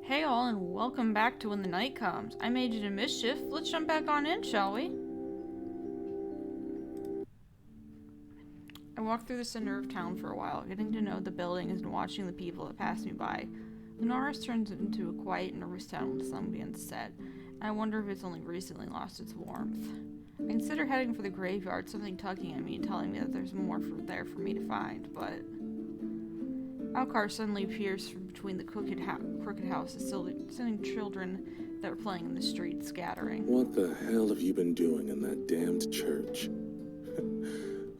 Hey all, and welcome back to When the Night Comes. I'm Agent of Mischief. Let's jump back on in, shall we? I walked through the center of town for a while, getting to know the buildings and watching the people that passed me by. Lunaris turns into a quiet, nervous town when the sun begins to set, and I wonder if it's only recently lost its warmth. I consider heading for the graveyard, something tugging at me and telling me that there's more there for me to find, but Alcar suddenly appears from between the crooked houses, sending children that were playing in the street scattering. What the hell have you been doing in that damned church?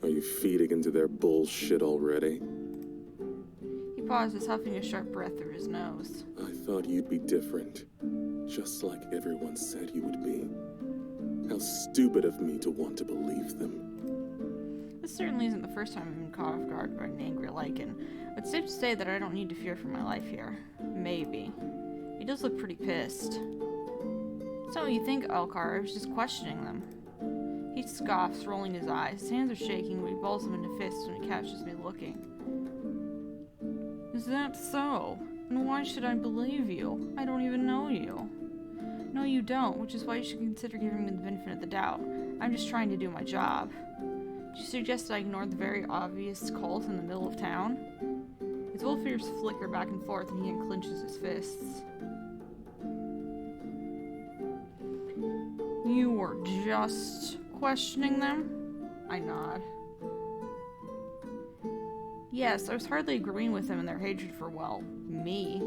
Are you feeding into their bullshit already? He pauses, huffing a sharp breath through his nose. I thought you'd be different. Just like everyone said you would be. How stupid of me to want to believe them. This certainly isn't the first time I've been caught off guard by an angry lycan. It's safe to say that I don't need to fear for my life here. Maybe. He does look pretty pissed. It's not what you think, Alcar. I was just questioning them. He scoffs, rolling his eyes. His hands are shaking, but he balls them into fists when he catches me looking. Is that so? And why should I believe you? I don't even know you. No, you don't, which is why you should consider giving me the benefit of the doubt. I'm just trying to do my job. Do you suggest that I ignore the very obvious cult in the middle of town? His wolf ears flicker back and forth and he unclenches his fists. You were just questioning them? I nod. Yes, I was hardly agreeing with them in their hatred for, well, me.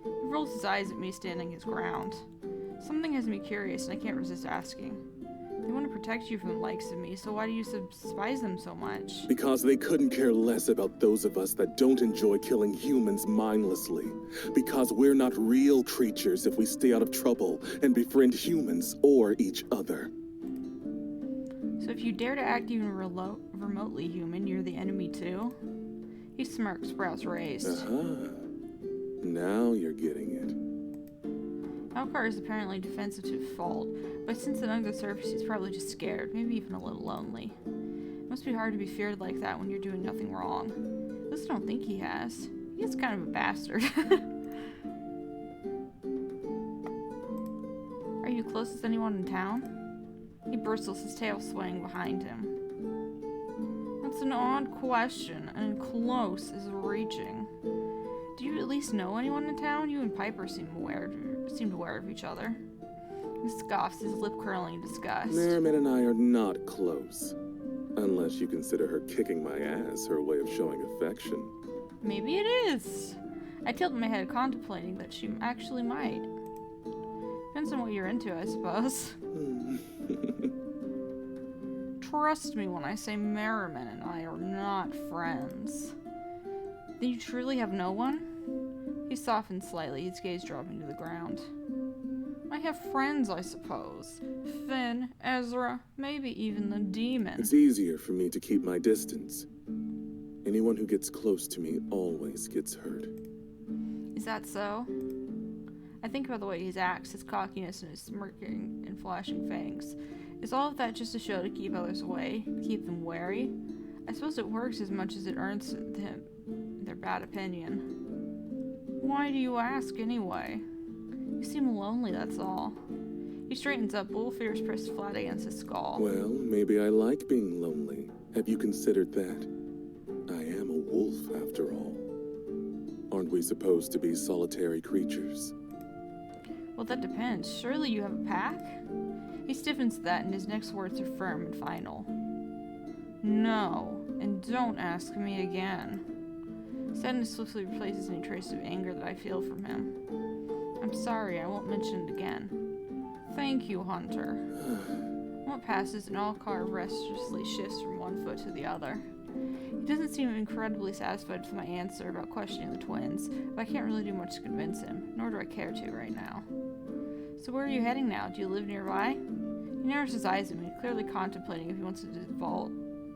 He rolls his eyes at me standing his ground. Something has me curious and I can't resist asking. They want to protect you from the likes of me, so why do you despise them so much? Because they couldn't care less about those of us that don't enjoy killing humans mindlessly. Because we're not real creatures if we stay out of trouble and befriend humans or each other. So if you dare to act even remotely human, you're the enemy too? He smirks, brows raised. Now you're getting it. Alcar is apparently defensive to a fault, but since under the surface he's probably just scared, maybe even a little lonely. It must be hard to be feared like that when you're doing nothing wrong. At least I don't think he has. He is kind of a bastard. Are you close to anyone in town? He bristles, his tail swaying behind him. That's an odd question, and close is reaching. Do you at least know anyone in town? You and Piper seemed aware of each other. He scoffs, his lip curling in disgust. Merriman and I are not close. Unless you consider her kicking my ass her way of showing affection. Maybe it is. I tilted my head, contemplating that she actually might. Depends on what you're into, I suppose. Trust me when I say Merriman and I are not friends. Then you truly have no one? He softened slightly, his gaze dropping to the ground. I have friends, I suppose. Finn, Ezra, maybe even the demon. It's easier for me to keep my distance. Anyone who gets close to me always gets hurt. Is that so? I think about the way he acts, his cockiness and his smirking and flashing fangs. Is all of that just a show to keep others away, to keep them wary? I suppose it works as much as it earns them their bad opinion. Why do you ask anyway? You seem lonely, that's all. He straightens up, wolf ears pressed flat against his skull. Well, maybe I like being lonely. Have you considered that? I am a wolf, after all. Aren't we supposed to be solitary creatures? Well, that depends. Surely you have a pack? He stiffens that, and his next words are firm and final. No, and don't ask me again. Sadness swiftly replaces any trace of anger that I feel from him. I'm sorry, I won't mention it again. Thank you, Hunter. What passes, and Alcar restlessly shifts from one foot to the other. He doesn't seem incredibly satisfied with my answer about questioning the twins, but I can't really do much to convince him, nor do I care to right now. So where are you heading now? Do you live nearby? He narrows his eyes at me, clearly contemplating if he wants to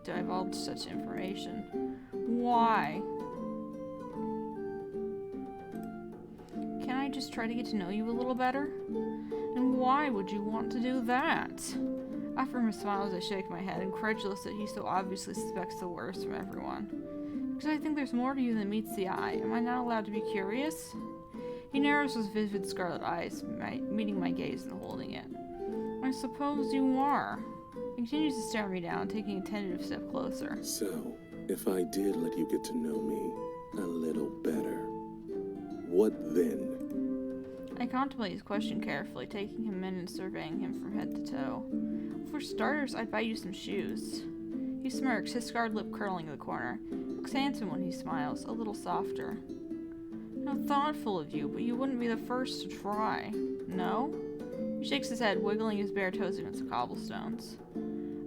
divulge such information. Why? Can I just try to get to know you a little better? And why would you want to do that? I offer him a smile as I shake my head, incredulous that he so obviously suspects the worst from everyone. Because I think there's more to you than meets the eye. Am I not allowed to be curious? He narrows his vivid scarlet eyes, meeting my gaze and holding it. I suppose you are. He continues to stare me down, taking a tentative step closer. So, if I did let you get to know me a little better, what then? I contemplate his question carefully, taking him in and surveying him from head to toe. For starters, I'd buy you some shoes. He smirks, his scarred lip curling in the corner. Looks handsome when he smiles, a little softer. How thoughtful of you, but you wouldn't be the first to try. No? He shakes his head, wiggling his bare toes against the cobblestones.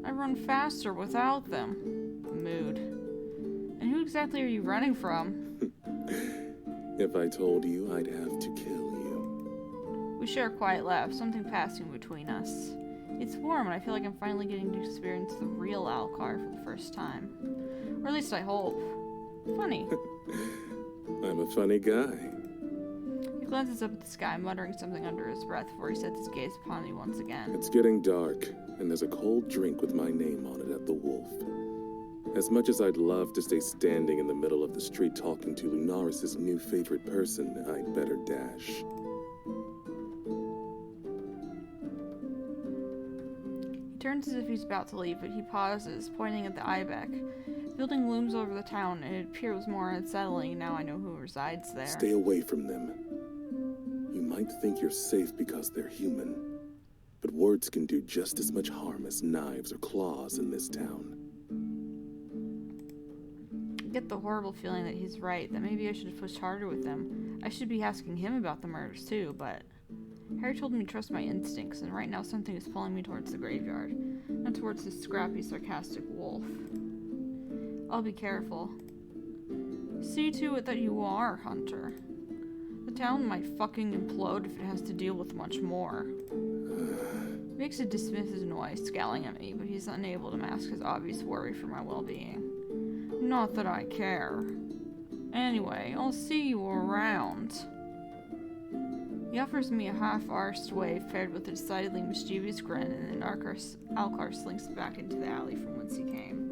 I run faster without them. Mood. And who exactly are you running from? If I told you, I'd have to kill you. We share a quiet laugh, something passing between us. It's warm, and I feel like I'm finally getting to experience the real Alcar for the first time. Or at least I hope. Funny. I'm a funny guy. He glances up at the sky, muttering something under his breath before he sets his gaze upon me once again. It's getting dark, and there's a cold drink with my name on it at the Wolf. As much as I'd love to stay standing in the middle of the street talking to Lunaris' new favorite person, I'd better dash. He turns as if he's about to leave, but he pauses, pointing at the Ibeck. The building looms over the town, and it appears more unsettling now I know who resides there. Stay away from them. You might think you're safe because they're human, but words can do just as much harm as knives or claws in this town. I get the horrible feeling that he's right, that maybe I should have pushed harder with them. I should be asking him about the murders too, but Harry told me to trust my instincts, and right now something is pulling me towards the graveyard, not towards this scrappy, sarcastic wolf. I'll be careful. See to it that you are, Hunter. The town might fucking implode if it has to deal with much more. He makes a dismissive noise, scowling at me, but he's unable to mask his obvious worry for my well-being. Not that I care. Anyway, I'll see you around. He offers me a half-arsed wave paired with a decidedly mischievous grin, and then Alcar slinks back into the alley from whence he came.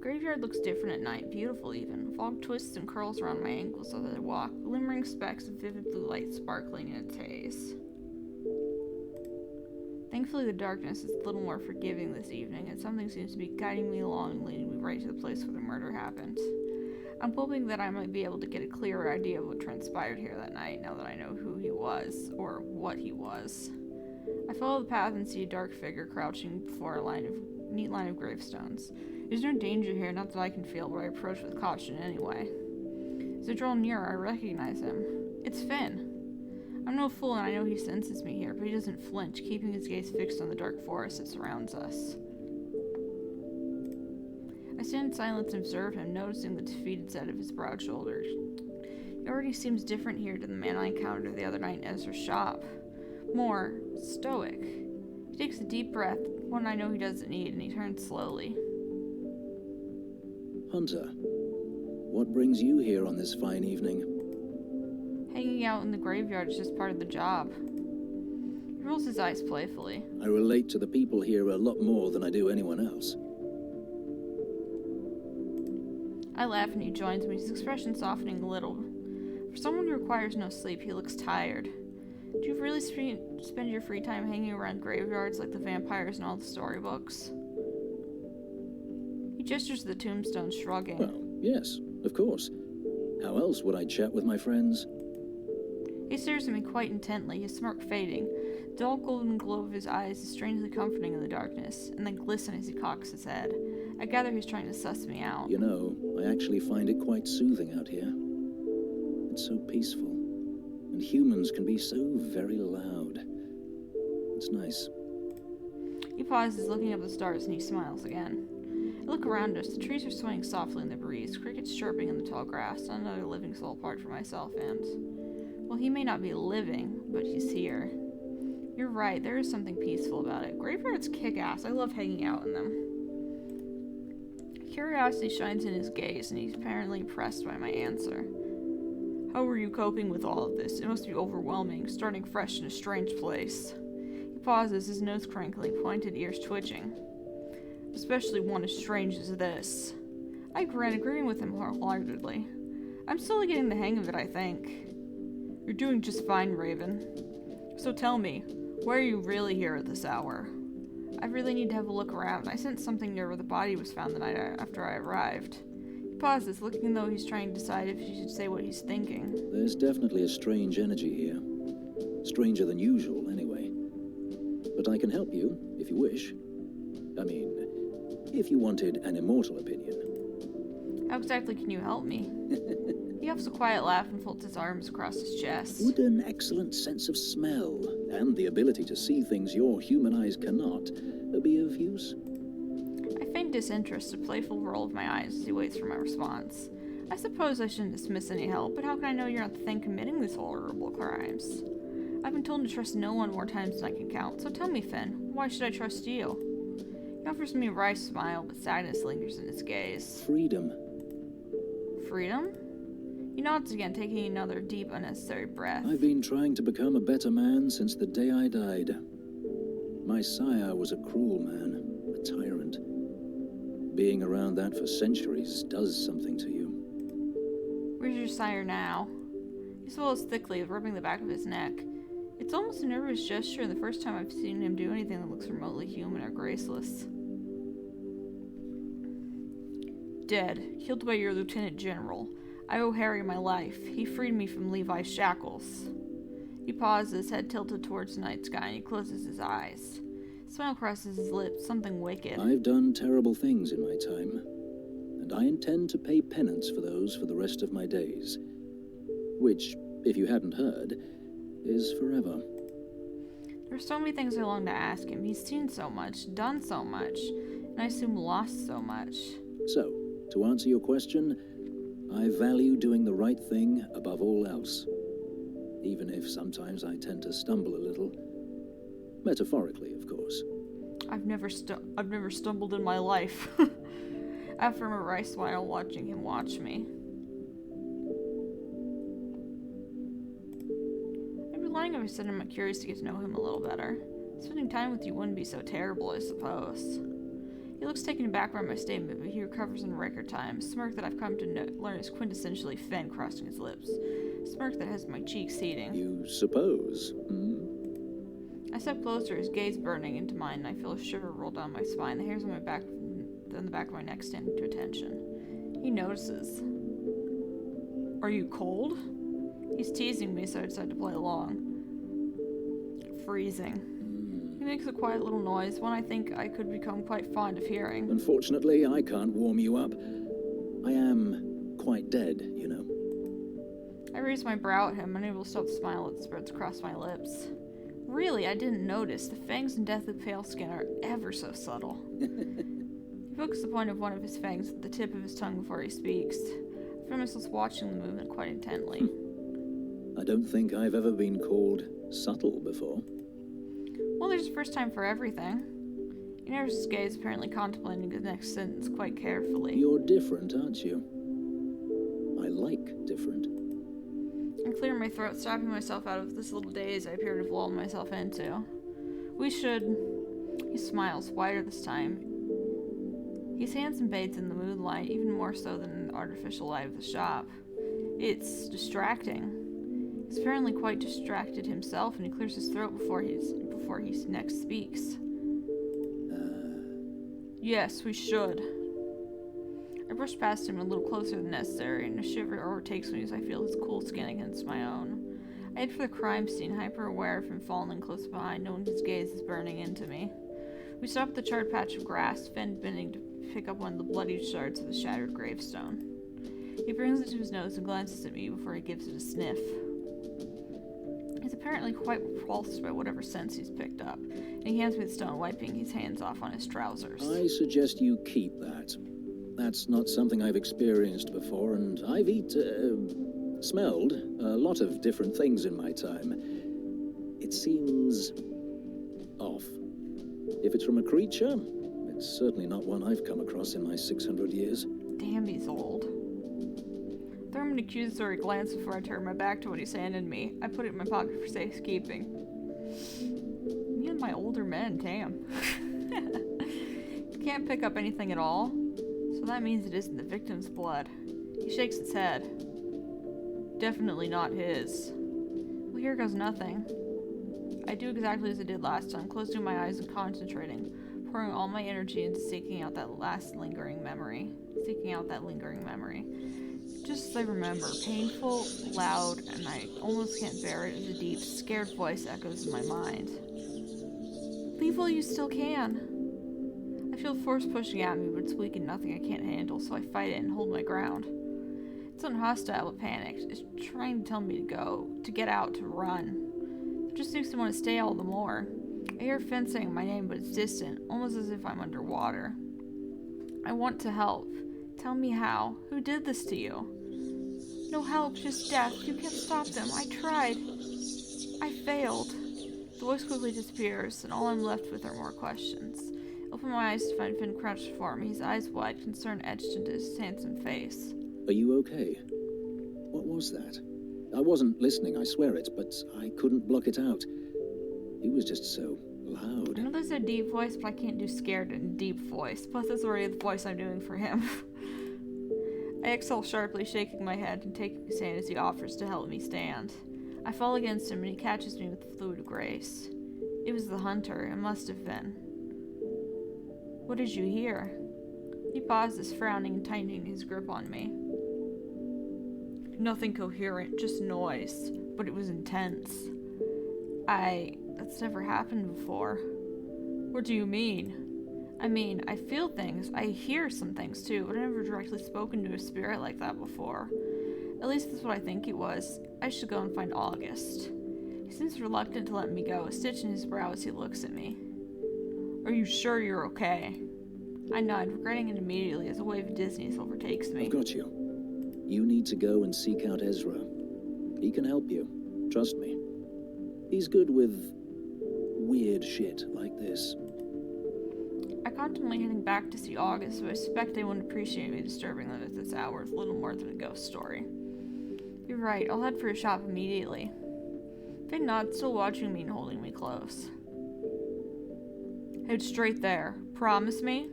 Graveyard looks different at night, beautiful even. Fog twists and curls around my ankles as I walk, glimmering specks of vivid blue light sparkling in its haze. Thankfully, the darkness is a little more forgiving this evening, and something seems to be guiding me along and leading me right to the place where the murder happened. I'm hoping that I might be able to get a clearer idea of what transpired here that night, now that I know who he was, or what he was. I follow the path and see a dark figure crouching before a neat line of gravestones. There's no danger here, not that I can feel, but I approach with caution anyway. As I draw nearer, I recognize him. It's Finn. I'm no fool, and I know he senses me here, but he doesn't flinch, keeping his gaze fixed on the dark forest that surrounds us. I stand in silence and observe him, noticing the defeated set of his broad shoulders. He already seems different here to the man I encountered the other night in Ezra's shop. More stoic. He takes a deep breath, one I know he doesn't need, and he turns slowly. Hunter, what brings you here on this fine evening? Hanging out in the graveyard is just part of the job. He rolls his eyes playfully. I relate to the people here a lot more than I do anyone else. I laugh and he joins me, his expression softening a little. For someone who requires no sleep, he looks tired. Do you really spend your free time hanging around graveyards like the vampires in all the storybooks? He gestures to the tombstone, shrugging. Well, yes, of course. How else would I chat with my friends? He stares at me quite intently, his smirk fading. The dull golden glow of his eyes is strangely comforting in the darkness, and then glisten as he cocks his head. I gather he's trying to suss me out. You know, I actually find it quite soothing out here. It's so peaceful, and humans can be so very loud. It's nice. He pauses, looking up at the stars, and he smiles again. I look around us. The trees are swaying softly in the breeze, crickets chirping in the tall grass, not another living soul apart from myself and... Well, he may not be living, but he's here. You're right, there is something peaceful about it. Graveyards kick ass. I love hanging out in them. Curiosity shines in his gaze, and he's apparently impressed by my answer. How are you coping with all of this? It must be overwhelming, starting fresh in a strange place. He pauses, his nose crinkly, pointed ears twitching. Especially one as strange as this. I grin, agreeing with him wholeheartedly. I'm still getting the hang of it, I think. You're doing just fine, Raven. So tell me, why are you really here at this hour? I really need to have a look around. I sensed something near where the body was found the night after I arrived. He pauses, looking though he's trying to decide if he should say what he's thinking. There's definitely a strange energy here. Stranger than usual, anyway. But I can help you, if you wish. I mean, if you wanted an immortal opinion. How exactly can you help me? He offers a quiet laugh and folds his arms across his chest. Would an excellent sense of smell and the ability to see things your human eyes cannot be of use? I feign disinterest, a playful roll of my eyes as he waits for my response. I suppose I shouldn't dismiss any help, but how can I know you're not the thing committing these horrible crimes? I've been told to trust no one more times than I can count, so tell me, Finn, why should I trust you? He offers me a wry smile, but sadness lingers in his gaze. Freedom. Freedom? He nods again, taking another deep, unnecessary breath. I've been trying to become a better man since the day I died. My sire was a cruel man, a tyrant. Being around that for centuries does something to you. Where's your sire now? He swallows thickly, rubbing the back of his neck. It's almost a nervous gesture, and the first time I've seen him do anything that looks remotely human or graceless. Dead, killed by your lieutenant general. I owe Harry my life. He freed me from Levi's shackles. He pauses, head tilted towards the night sky, and he closes his eyes. A smile crosses his lips, something wicked. I've done terrible things in my time, and I intend to pay penance for those for the rest of my days. Which, if you hadn't heard, is forever. There are so many things I long to ask him. He's seen so much, done so much, and I assume lost so much. So, to answer your question, I value doing the right thing above all else. Even if sometimes I tend to stumble a little. Metaphorically, of course. I've never stumbled in my life. I affirm a wry smile watching him watch me. I'd be lying if I said I'm not curious to get to know him a little better. Spending time with you wouldn't be so terrible, I suppose. He looks taken aback by my statement, but he recovers in record time. A smirk that I've come to learn is quintessentially Finn crossing his lips. A smirk that has my cheeks heating. You suppose, I step closer, his gaze burning into mine, and I feel a shiver roll down my spine. The hairs on the back of my neck stand to attention. He notices. Are you cold? He's teasing me, so I decide to play along. Freezing. He makes a quiet little noise, one I think I could become quite fond of hearing. Unfortunately, I can't warm you up. I am quite dead, you know. I raise my brow at him, unable to stop the smile that spreads across my lips. Really, I didn't notice. The fangs and deathly pale skin are ever so subtle. He focuses the point of one of his fangs at the tip of his tongue before he speaks. I find myself watching the movement quite intently. I don't think I've ever been called subtle before. Well, there's a first time for everything. He narrows his gaze, apparently contemplating the next sentence quite carefully. You're different, aren't you? I like different. I clear my throat, stopping myself out of this little daze I appear to have lulled myself into. We should... He smiles, wider this time. His handsome bathes in the moonlight, even more so than in the artificial light of the shop. It's distracting. He's apparently quite distracted himself, and he clears his throat before he next speaks. Yes, we should. I brush past him a little closer than necessary, and a shiver overtakes me as I feel his cool skin against my own. I head for the crime scene, hyper-aware of him falling close behind, knowing his gaze is burning into me. We stop at the charred patch of grass, Finn bending to pick up one of the bloodied shards of the shattered gravestone. He brings it to his nose and glances at me before he gives it a sniff. He's apparently quite repulsed by whatever sense he's picked up, and he hands me the stone, wiping his hands off on his trousers. I suggest you keep that. That's not something I've experienced before, and I've smelled a lot of different things in my time. It seems off. If it's from a creature, it's certainly not one I've come across in my 600 years. Damn, he's old. I throw him an accusatory glance before I turn my back to what he's handed me. I put it in my pocket for safekeeping. Me and my older men, damn. Can't pick up anything at all, so that means it isn't the victim's blood. He shakes his head. Definitely not his. Well, here goes nothing. I do exactly as I did last time, closing my eyes and concentrating, pouring all my energy into seeking out that lingering memory. Just as I remember, painful, loud, and I almost can't bear it as a deep, scared voice echoes in my mind. Leave while you still can. I feel force pushing at me, but it's weak and nothing I can't handle, so I fight it and hold my ground. It's not hostile but panicked. It's trying to tell me to go, to get out, to run. It just makes me want to stay all the more. I hear Finn saying my name, but it's distant, almost as if I'm underwater. I want to help. Tell me how. Who did this to you? No help, just death. You can't stop them. I tried. I failed. The voice quickly disappears, and all I'm left with are more questions. I open my eyes to find Finn crouched before me, his eyes wide, concern etched into his handsome face. Are you okay? What was that? I wasn't listening, I swear it, but I couldn't block it out. He was just so loud. I know there's a deep voice, but I can't do scared and deep voice. Plus, that's already the voice I'm doing for him. I exhale sharply, shaking my head and taking his hand as he offers to help me stand. I fall against him and he catches me with fluid grace. It was the hunter. It must have been. What did you hear? He pauses, frowning and tightening his grip on me. Nothing coherent, just noise, but it was intense. That's never happened before. What do you mean? I feel things. I hear some things too, but I've never directly spoken to a spirit like that before. At least that's what I think it was. I should go and find August. He seems reluctant to let me go, a stitch in his brow as he looks at me. Are you sure you're okay? I nod, regretting it immediately as a wave of dizziness overtakes me. I've got you. You need to go and seek out Ezra. He can help you. Trust me. He's good with weird shit like this. I contemplate heading back to see August, but I suspect they wouldn't appreciate me disturbing them at this hour with little more than a ghost story. You're right, I'll head for a shop immediately. Finn nods, still watching me and holding me close. Head straight there. Promise me?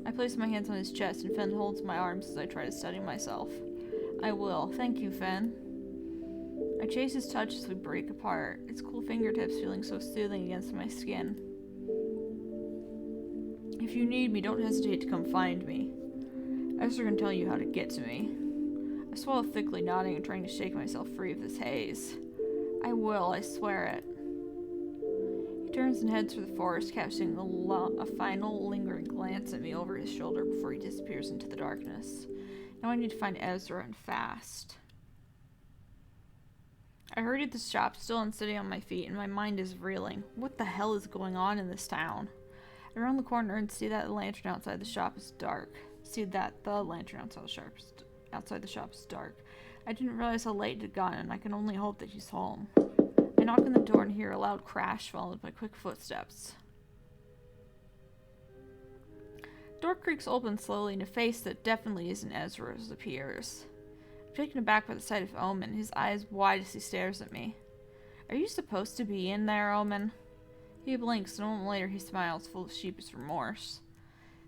I place my hands on his chest and Finn holds my arms as I try to steady myself. I will. Thank you, Finn. I chase his touch as we break apart, its cool fingertips feeling so soothing against my skin. If you need me, don't hesitate to come find me. Ezra can tell you how to get to me. I swallow thickly, nodding and trying to shake myself free of this haze. I will, I swear it. He turns and heads for the forest, casting a final, lingering glance at me over his shoulder before he disappears into the darkness. Now I need to find Ezra, and fast. I hurry to the shop, still unsteady on my feet, and my mind is reeling. What the hell is going on in this town? I round the corner and see that the lantern outside the shop is dark. Outside the shop is dark. I didn't realize how late it had gone, and I can only hope that he's home. I knock on the door and hear a loud crash, followed by quick footsteps. Door creaks open slowly, and a face that definitely isn't Ezra's appears. I'm taken aback by the sight of Omen, his eyes wide as he stares at me. Are you supposed to be in there, Omen? He blinks, and a moment later he smiles, full of sheepish remorse.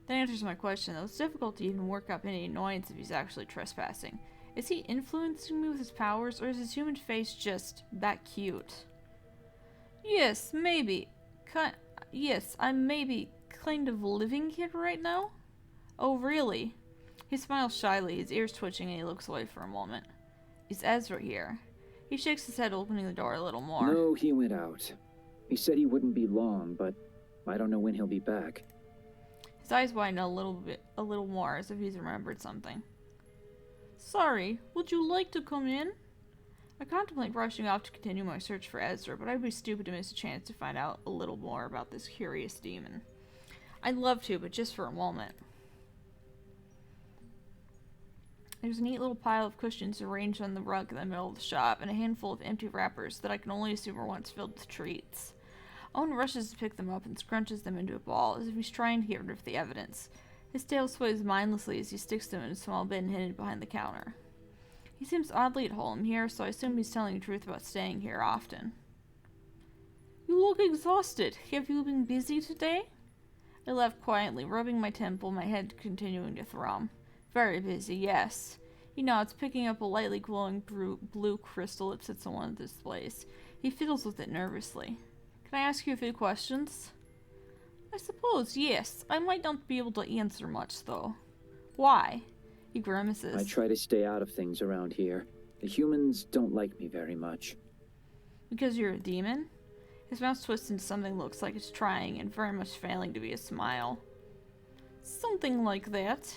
That answers my question, though it's difficult to even work up any annoyance if he's actually trespassing. Is he influencing me with his powers, or is his human face just that cute? Yes, maybe. I'm maybe kind of living here right now? Oh, really? He smiles shyly, his ears twitching, and he looks away for a moment. Is Ezra here? He shakes his head, opening the door a little more. No, he went out. He said he wouldn't be long, but I don't know when he'll be back. His eyes widen a little more, as if he's remembered something. Sorry, would you like to come in? I contemplate rushing off to continue my search for Ezra, but I'd be stupid to miss a chance to find out a little more about this curious demon. I'd love to, but just for a moment. There's a neat little pile of cushions arranged on the rug in the middle of the shop, and a handful of empty wrappers that I can only assume were once filled with treats. Owen rushes to pick them up and scrunches them into a ball, as if he's trying to get rid of the evidence. His tail sways mindlessly as he sticks them in a small bin hidden behind the counter. He seems oddly at home here, so I assume he's telling the truth about staying here often. You look exhausted. Have you been busy today? I laughed quietly, rubbing my temple, my head continuing to thrum. Very busy, yes. He nods, picking up a lightly glowing blue crystal that sits on one of the displays. He fiddles with it nervously. Can I ask you a few questions? I suppose, yes. I might not be able to answer much, though. Why? He grimaces. I try to stay out of things around here. The humans don't like me very much. Because you're a demon? His mouth twists into something that looks like it's trying and very much failing to be a smile. Something like that.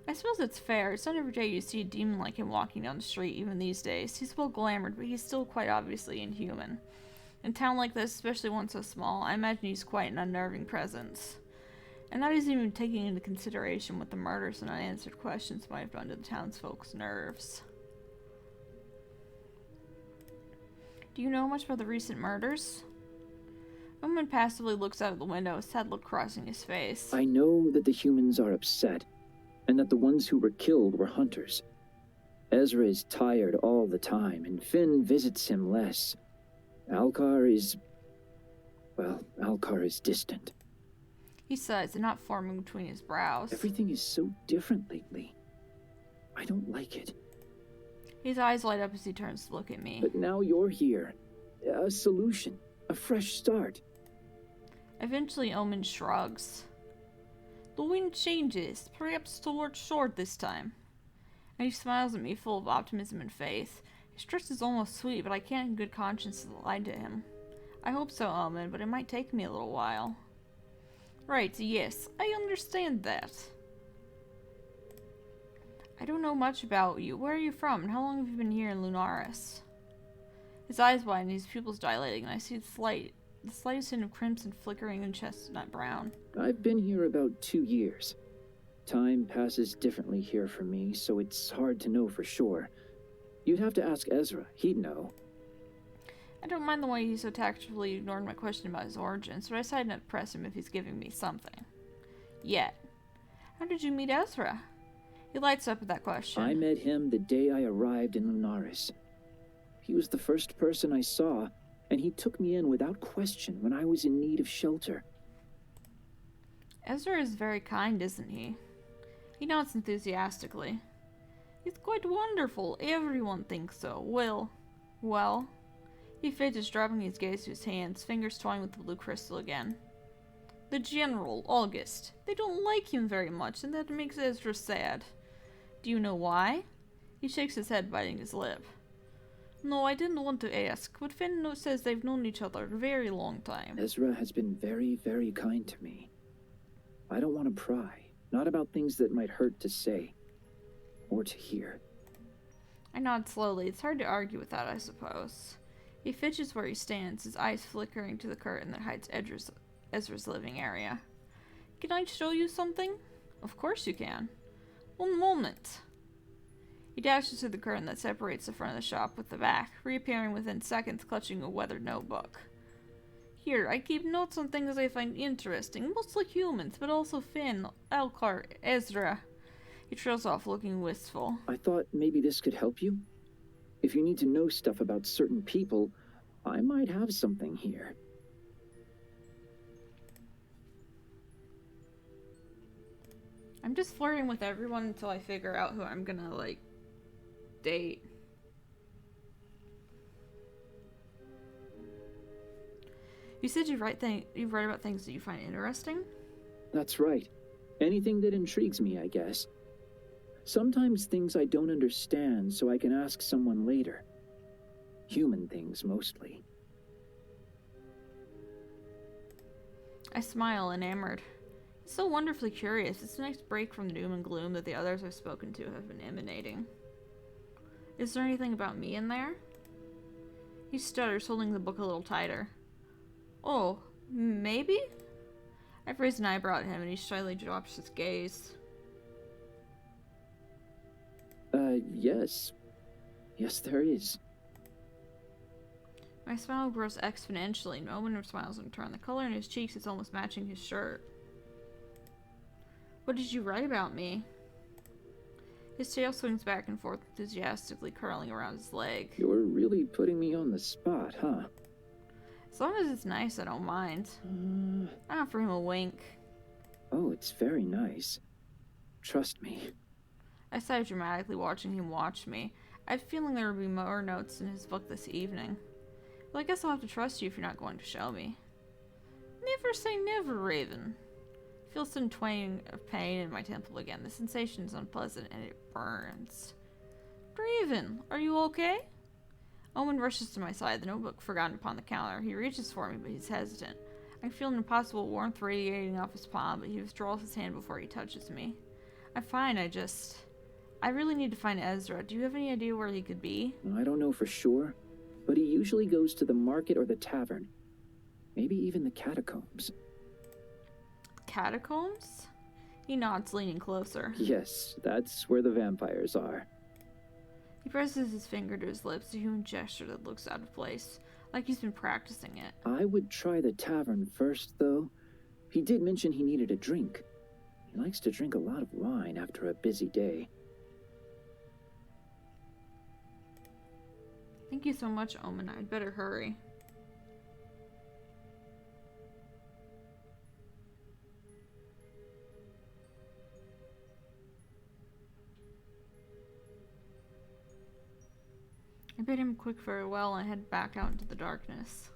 I suppose it's fair. It's not every day you see a demon like him walking down the street, even these days. He's well glamored, but he's still quite obviously inhuman. In a town like this, especially one so small, I imagine he's quite an unnerving presence. And that isn't even taking into consideration what the murders and unanswered questions might have done to the townsfolk's nerves. Do you know much about the recent murders? Omen passively looks out of the window, a sad look crossing his face. I know that the humans are upset, and that the ones who were killed were hunters. Ezra is tired all the time, and Finn visits him less. Alcar is distant. He sighs, a knot forming between his brows. Everything is so different lately. I don't like it. His eyes light up as he turns to look at me. But now you're here. A solution. A fresh start. Eventually, Omen shrugs. The wind changes, perhaps towards shore this time. And he smiles at me, full of optimism and faith. His trust is almost sweet, but I can't in good conscience lie to him. I hope so, Omen, but it might take me a little while. Right, yes, I understand that. I don't know much about you. Where are you from, and how long have you been here in Lunaris? His eyes widen, his pupils dilating, and I see the slightest hint of crimson flickering in chestnut brown. I've been here about 2 years. Time passes differently here for me, so it's hard to know for sure. You'd have to ask Ezra. He'd know. I don't mind the way he so tactfully ignored my question about his origins, but I decided not to press him if he's giving me something. Yet. How did you meet Ezra? He lights up at that question. I met him the day I arrived in Lunaris. He was the first person I saw, and he took me in without question when I was in need of shelter. Ezra is very kind, isn't he? He nods enthusiastically. He's quite wonderful. Everyone thinks so. Well... He fidgets, dropping his gaze to his hands, fingers toying with the blue crystal again. The General, August. They don't like him very much, and that makes Ezra sad. Do you know why? He shakes his head, biting his lip. No, I didn't want to ask, but Finn says they've known each other a very long time. Ezra has been very, very kind to me. I don't want to pry, not about things that might hurt to say, or to hear. I nod slowly. It's hard to argue with that, I suppose. He fidgets where he stands, his eyes flickering to the curtain that hides Ezra's living area. Can I show you something? Of course you can. One moment. He dashes through the curtain that separates the front of the shop with the back, reappearing within seconds clutching a weathered notebook. Here, I keep notes on things I find interesting, mostly humans, but also Finn, Alcar, Ezra. He trails off, looking wistful. I thought maybe this could help you. If you need to know stuff about certain people, I might have something here. I'm just flirting with everyone until I figure out who I'm gonna, date. You said you write about things that you find interesting? That's right. Anything that intrigues me, I guess. Sometimes things I don't understand, so I can ask someone later. Human things, mostly. I smile, enamored. It's so wonderfully curious. It's a nice break from the doom and gloom that the others I've spoken to have been emanating. Is there anything about me in there? He stutters, holding the book a little tighter. Oh, maybe? I've raised an eyebrow at him, and he shyly drops his gaze. Yes. Yes, there is. My smile grows exponentially, and Owen smiles in turn. The color in his cheeks is almost matching his shirt. What did you write about me? His tail swings back and forth, enthusiastically curling around his leg. You're really putting me on the spot, huh? As long as it's nice, I don't mind. I offer him a wink. Oh, it's very nice. Trust me. I sighed dramatically, watching him watch me. I had a feeling there would be more notes in his book this evening. Well, I guess I'll have to trust you if you're not going to show me. Never say never, Raven. I feel some twang of pain in my temple again. The sensation is unpleasant and it burns. Raven, are you okay? Owen rushes to my side, the notebook forgotten upon the counter. He reaches for me, but he's hesitant. I feel an impossible warmth radiating off his palm, but he withdraws his hand before he touches me. I'm fine, I really need to find Ezra. Do you have any idea where he could be? I don't know for sure, but he usually goes to the market or the tavern. Maybe even the catacombs. Catacombs? He nods, leaning closer. Yes, that's where the vampires are. He presses his finger to his lips, a human gesture that looks out of place, like he's been practicing it. I would try the tavern first, though. He did mention he needed a drink. He likes to drink a lot of wine after a busy day. Thank you so much, Omen. I'd better hurry. I bid him a quick farewell and head back out into the darkness.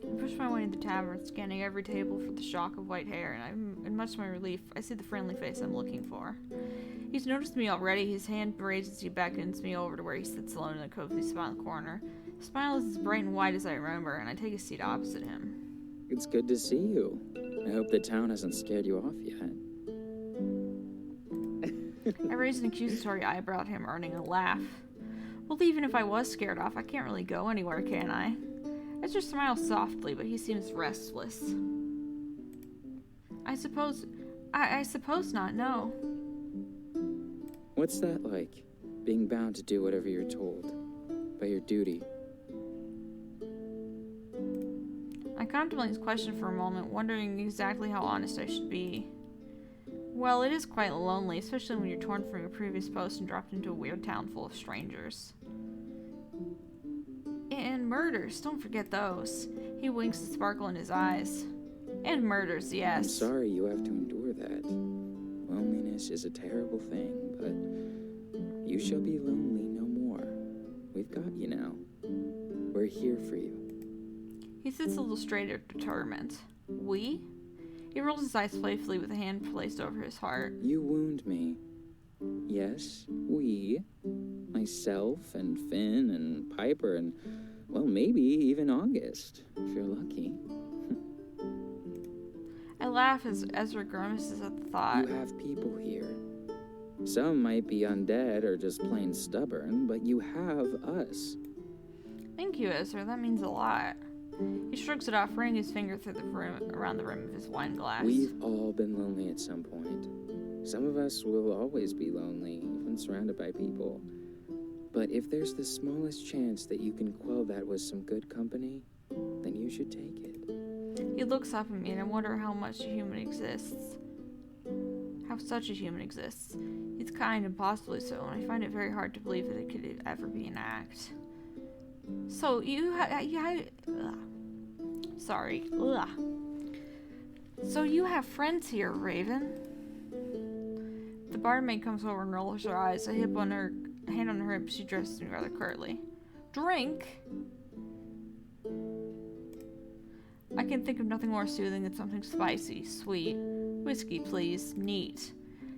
I push my way into the tavern, scanning every table for the shock of white hair, and much to my relief, I see the friendly face I'm looking for. He's noticed me already. His hand raises as he beckons me over to where he sits alone in a cozy spot in the corner. His smile is as bright and white as I remember, and I take a seat opposite him. It's good to see you. I hope the town hasn't scared you off yet. I raise an accusatory eyebrow at him, earning a laugh. Well, even if I was scared off, I can't really go anywhere, can I? Ezra smiles softly, but he seems restless. I suppose not, no. What's that like? Being bound to do whatever you're told. By your duty. I contemplate his question for a moment, wondering exactly how honest I should be. Well, it is quite lonely, especially when you're torn from your previous post and dropped into a weird town full of strangers. And murders, don't forget those. He winks a sparkle in his eyes. And murders, yes. I'm sorry you have to endure that. Loneliness is a terrible thing, but you shall be lonely no more. We've got you now. We're here for you. He sits a little straighter, determined. We? He rolls his eyes playfully with a hand placed over his heart. You wound me. Yes, we. Myself and Finn and Piper and, well, maybe even August, if you're lucky. I laugh as Ezra grimaces at the thought. You have people here. Some might be undead or just plain stubborn, but you have us. Thank you, Ezra. That means a lot. He shrugs it off, running his finger through the rim, around the rim of his wine glass. We've all been lonely at some point. Some of us will always be lonely, even surrounded by people. But if there's the smallest chance that you can quell that with some good company, then you should take it. He looks up at me, and I wonder how much a human exists. How such a human exists. He's kind and possibly so, and I find it very hard to believe that it could ever be an act. So, Sorry. Ugh. So you have friends here, Raven? The barmaid comes over and rolls her eyes. A hand on her hip, she addresses me rather curtly. Drink? I can think of nothing more soothing than something spicy, sweet. Whiskey, please. Neat.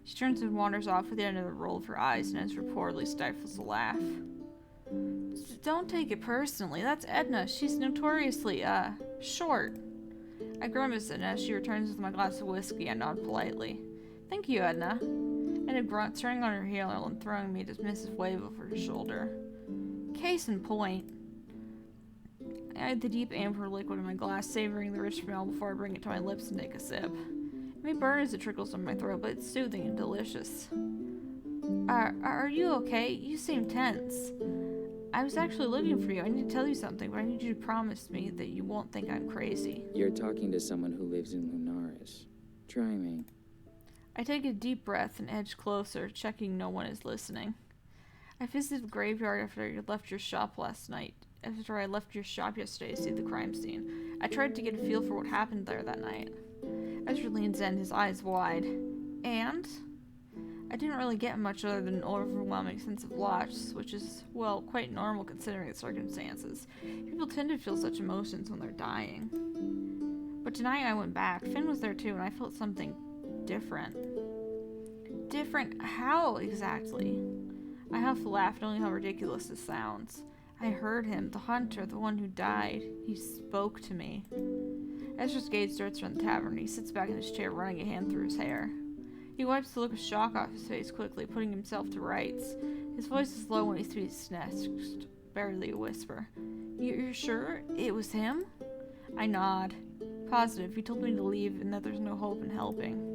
She turns and wanders off with the end of the roll of her eyes, and Ezra poorly stifles a laugh. Don't take it personally. That's Edna. She's notoriously, short. I grimace, and as she returns with my glass of whiskey, I nod politely. Thank you, Edna. And a grunt, turning on her heel and throwing me a dismissive wave over her shoulder. Case in point. I add the deep amber liquid in my glass, savoring the rich smell before I bring it to my lips and take a sip. It may burn as it trickles down my throat, but it's soothing and delicious. Are you okay? You seem tense. I was actually looking for you. I need to tell you something, but I need you to promise me that you won't think I'm crazy. You're talking to someone who lives in Lunaris. Try me. I take a deep breath and edge closer, checking no one is listening. I visited the graveyard after I left your shop yesterday to see the crime scene. I tried to get a feel for what happened there that night. Ezra leans in, his eyes wide. And? I didn't really get much other than an overwhelming sense of loss, which is, well, quite normal considering the circumstances. People tend to feel such emotions when they're dying. But tonight I went back. Finn was there too, and I felt something different. Different? How exactly? I half laughed, knowing how ridiculous this sounds. I heard him, the hunter, the one who died. He spoke to me. Ezra's gaze darts around the tavern. He sits back in his chair, running a hand through his hair. He wipes the look of shock off his face quickly, putting himself to rights. His voice is low when he speaks next, barely a whisper. You're sure it was him? I nod. Positive. He told me to leave and that there's no hope in helping.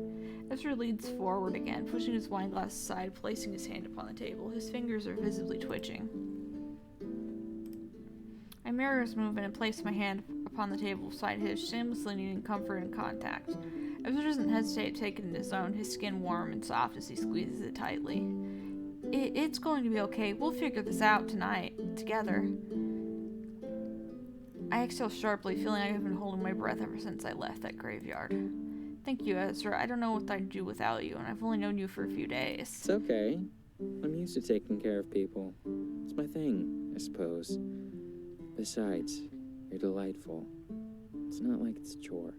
Ezra leans forward again, pushing his wineglass aside, placing his hand upon the table. His fingers are visibly twitching. I mirror his movement and place my hand upon the table beside his, shamelessly needing comfort and contact. Ezra doesn't hesitate to take it in his own, his skin warm and soft as he squeezes it tightly. It's going to be okay. We'll figure this out tonight, together. I exhale sharply, feeling like I've been holding my breath ever since I left that graveyard. Thank you, Ezra. I don't know what I'd do without you, and I've only known you for a few days. It's okay. I'm used to taking care of people. It's my thing, I suppose. Besides, you're delightful. It's not like it's a chore.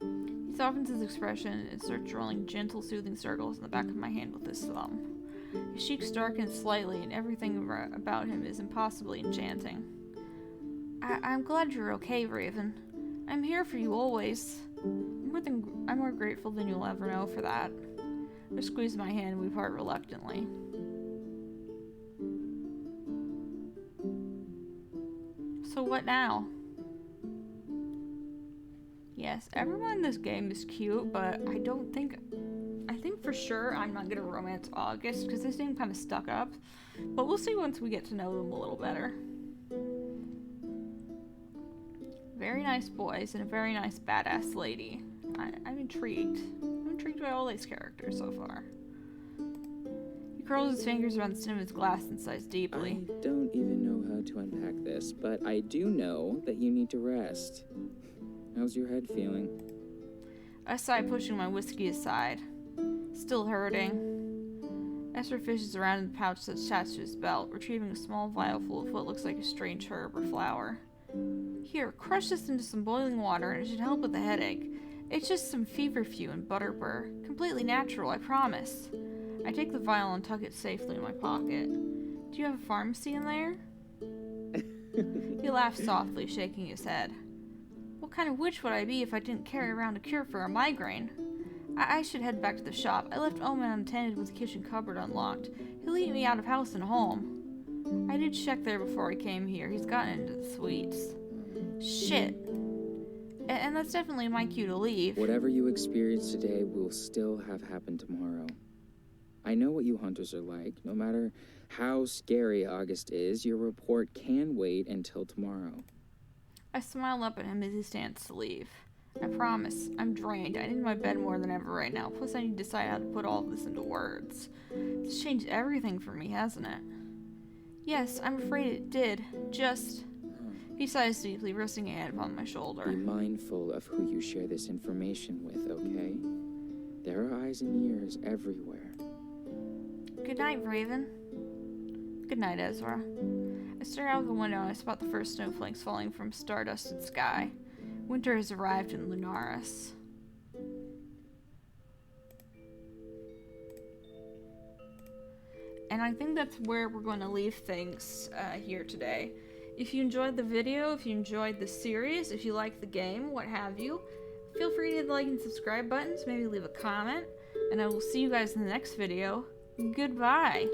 He softens his expression and starts drawing gentle, soothing circles in the back of my hand with his thumb. His cheeks darken slightly, and everything about him is impossibly enchanting. I'm glad you're okay, Raven. I'm here for you always. I'm more grateful than you'll ever know for that. I squeeze my hand and we part reluctantly. So what now? Yes, everyone in this game is cute, but I think for sure I'm not gonna romance August because they seem kind of stuck up. But we'll see once we get to know them a little better. Very nice boys and a very nice badass lady. I'm intrigued. I'm intrigued by all these characters so far. He curls his fingers around the stem of his glass and sighs deeply. I don't even know how to unpack this, but I do know that you need to rest. How's your head feeling? I sigh, pushing my whiskey aside. Still hurting. Ezra fishes around in the pouch that's attached to his belt, retrieving a small vial full of what looks like a strange herb or flower. Here, crush this into some boiling water and it should help with the headache. It's just some feverfew and butter burr. Completely natural, I promise. I take the vial and tuck it safely in my pocket. Do you have a pharmacy in there? He laughs softly, shaking his head. What kind of witch would I be if I didn't carry around a cure for a migraine? I should head back to the shop. I left Omen unattended with the kitchen cupboard unlocked. He'll eat me out of house and home. I did check there before I came here. He's gotten into the sweets. Shit. And that's definitely my cue to leave. Whatever you experience today will still have happened tomorrow. I know what you hunters are like. No matter how scary August is, your report can wait until tomorrow. I smile up at him as he stands to leave. I promise. I'm drained. I need my bed more than ever right now. Plus, I need to decide how to put all of this into words. It's changed everything for me, hasn't it? Yes, I'm afraid it did. Just... He sighs deeply, resting a hand upon my shoulder. Be mindful of who you share this information with, okay? There are eyes and ears everywhere. Good night, Raven. Good night, Ezra. I stare out of the window and I spot the first snowflakes falling from star-dusted sky. Winter has arrived in Lunaris. And I think that's where we're going to leave things here today. If you enjoyed the video, if you enjoyed the series, if you like the game, what have you, feel free to hit the like and subscribe buttons, maybe leave a comment, and I will see you guys in the next video. Goodbye!